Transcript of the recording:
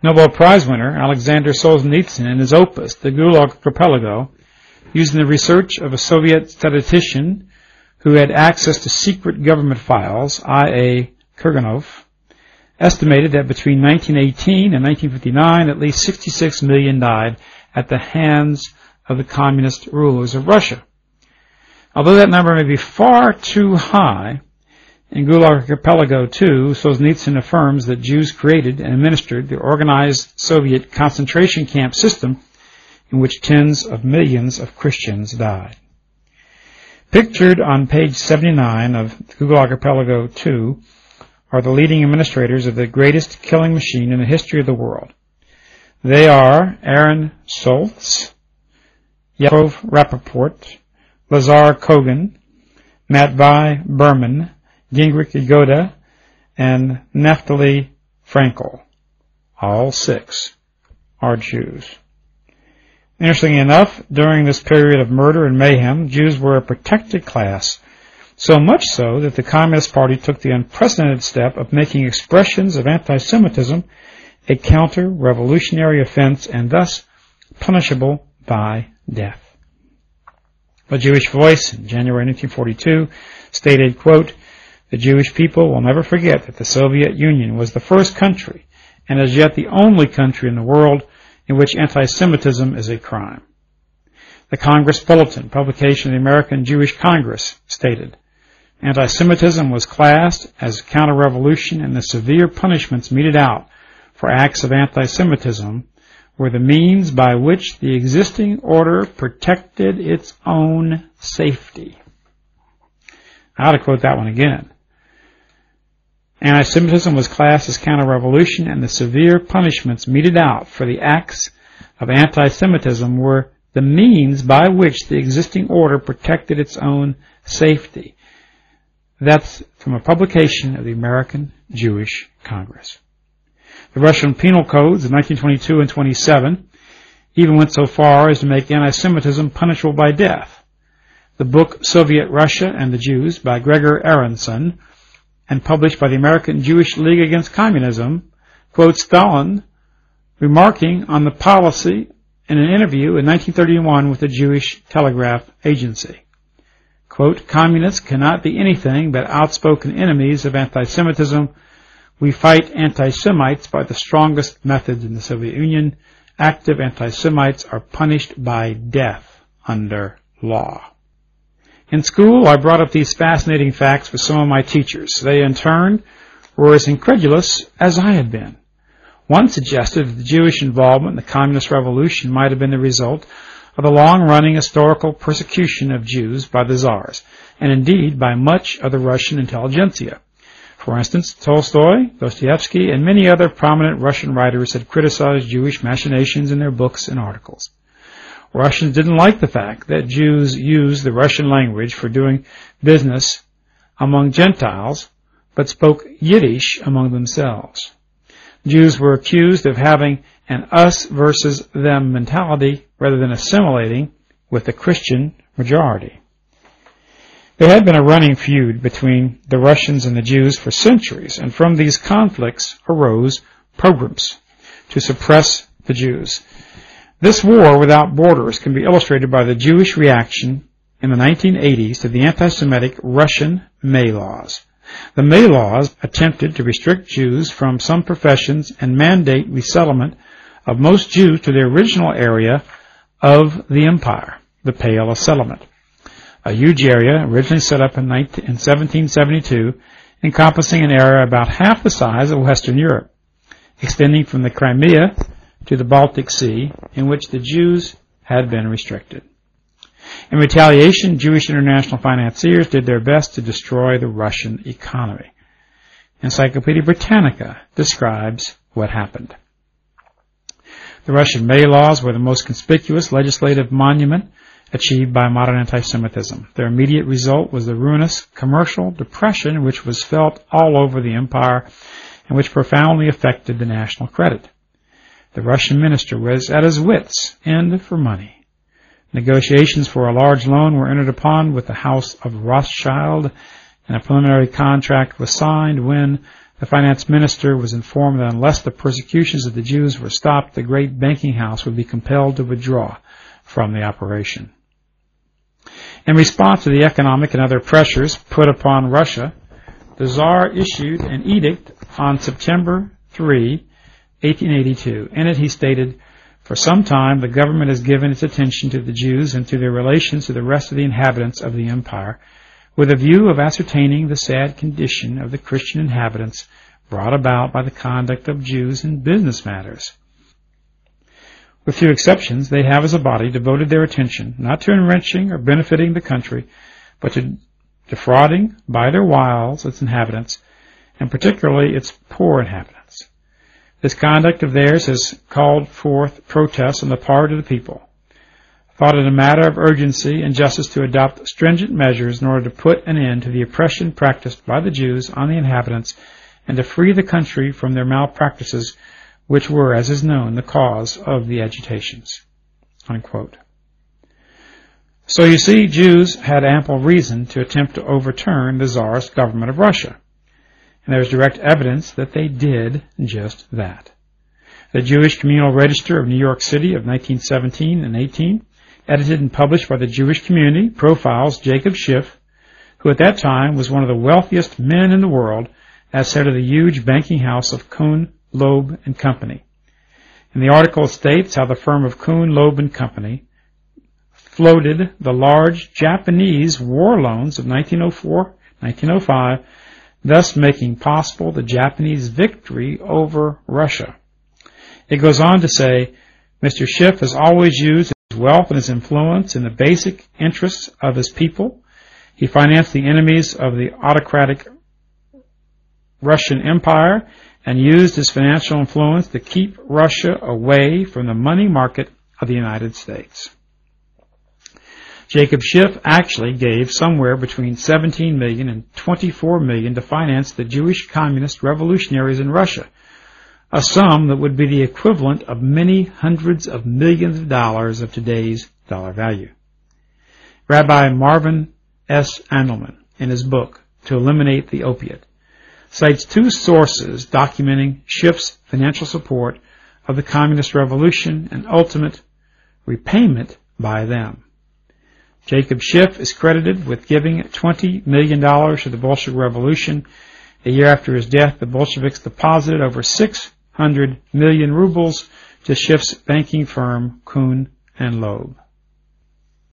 Nobel Prize winner Alexander Solzhenitsyn, in his opus, The Gulag Archipelago, using the research of a Soviet statistician who had access to secret government files, I.A. Kurganov, estimated that between 1918 and 1959, at least 66 million died at the hands of the communist rulers of Russia. Although that number may be far too high, in Gulag Archipelago 2, Solzhenitsyn affirms that Jews created and administered the organized Soviet concentration camp system in which tens of millions of Christians died. Pictured on page 79 of Gulag Archipelago 2 are the leading administrators of the greatest killing machine in the history of the world. They are Aaron Soltz, Yakov Rappaport, Lazar Kogan, Matvei Berman, Gingrich Yagoda, and Naftali Frankel. All 6 are Jews. Interestingly enough, during this period of murder and mayhem, Jews were a protected class, so much so that the Communist Party took the unprecedented step of making expressions of anti-Semitism a counter-revolutionary offense and thus punishable by death. The Jewish Voice, in January 1942, stated, quote, "The Jewish people will never forget that the Soviet Union was the first country, and is yet the only country in the world, in which anti-Semitism is a crime." The Congress Bulletin, publication of the American Jewish Congress, stated, "Anti-Semitism was classed as counter-revolution, and the severe punishments meted out for acts of anti-Semitism were the means by which the existing order protected its own safety." I ought to quote that one again. Anti-Semitism was classed as counter-revolution, and the severe punishments meted out for the acts of anti-Semitism were the means by which the existing order protected its own safety. That's from a publication of the American Jewish Congress. The Russian penal codes of 1922 and 27 even went so far as to make anti-Semitism punishable by death. The book Soviet Russia and the Jews by Gregor Aronson, and published by the American Jewish League Against Communism, quotes Stalin remarking on the policy in an interview in 1931 with the Jewish Telegraph Agency. Quote, "Communists cannot be anything but outspoken enemies of anti-Semitism. We fight anti-Semites by the strongest methods in the Soviet Union. Active anti-Semites are punished by death under law." In school, I brought up these fascinating facts with some of my teachers. They, in turn, were as incredulous as I had been. One suggested that the Jewish involvement in the Communist Revolution might have been the result of the long-running historical persecution of Jews by the Tsars, and indeed by much of the Russian intelligentsia. For instance, Tolstoy, Dostoevsky, and many other prominent Russian writers had criticized Jewish machinations in their books and articles. Russians didn't like the fact that Jews used the Russian language for doing business among Gentiles, but spoke Yiddish among themselves. Jews were accused of having an us versus them mentality rather than assimilating with the Christian majority. There had been a running feud between the Russians and the Jews for centuries, and from these conflicts arose pogroms to suppress the Jews. This war without borders can be illustrated by the Jewish reaction in the 1980s to the anti-Semitic Russian May laws. The May laws attempted to restrict Jews from some professions and mandate resettlement of most Jews to the original area of the empire, the Pale of Settlement, a huge area originally set up in 1772, encompassing an area about half the size of Western Europe, extending from the Crimea to the Baltic Sea, in which the Jews had been restricted. In retaliation, Jewish international financiers did their best to destroy the Russian economy. Encyclopedia Britannica describes what happened. The Russian May laws were the most conspicuous legislative monument achieved by modern anti-Semitism. Their immediate result was the ruinous commercial depression which was felt all over the empire and which profoundly affected the national credit. The Russian minister was at his wits' end for money. Negotiations for a large loan were entered upon with the House of Rothschild, and a preliminary contract was signed when The finance minister was informed that unless the persecutions of the Jews were stopped, the great banking house would be compelled to withdraw from the operation. In response to the economic and other pressures put upon Russia, the Tsar issued an edict on September 3, 1882. In it he stated, "For some time the government has given its attention to the Jews and to their relations to the rest of the inhabitants of the empire, with a view of ascertaining the sad condition of the Christian inhabitants brought about by the conduct of Jews in business matters. With few exceptions, they have as a body devoted their attention not to enriching or benefiting the country, but to defrauding by their wiles its inhabitants, and particularly its poor inhabitants. This conduct of theirs has called forth protests on the part of the people. Thought it a matter of urgency and justice to adopt stringent measures in order to put an end to the oppression practiced by the Jews on the inhabitants and to free the country from their malpractices, which were, as is known, the cause of the agitations." Unquote. So you see, Jews had ample reason to attempt to overturn the Tsarist government of Russia, and there is direct evidence that they did just that. The Jewish Communal Register of New York City of 1917 and 18, edited and published by the Jewish community, profiles Jacob Schiff, who at that time was one of the wealthiest men in the world, as head of the huge banking house of Kuhn, Loeb and Company. And the article states how the firm of Kuhn, Loeb and Company floated the large Japanese war loans of 1904-1905, thus making possible the Japanese victory over Russia. It goes on to say, Mr. Schiff has always used his wealth and his influence in the basic interests of his people. He financed the enemies of the autocratic Russian Empire and used his financial influence to keep Russia away from the money market of the United States. Jacob Schiff actually gave somewhere between $17 million and $24 million to finance the Jewish communist revolutionaries in Russia, a sum that would be the equivalent of many hundreds of millions of dollars of today's dollar value. Rabbi Marvin S. Andelman, in his book, To Eliminate the Opiate, cites two sources documenting Schiff's financial support of the communist revolution and ultimate repayment by them. Jacob Schiff is credited with giving $20 million to the Bolshevik Revolution. A year after his death, the Bolsheviks deposited over 600 million rubles to Schiff's banking firm, Kuhn and Loeb.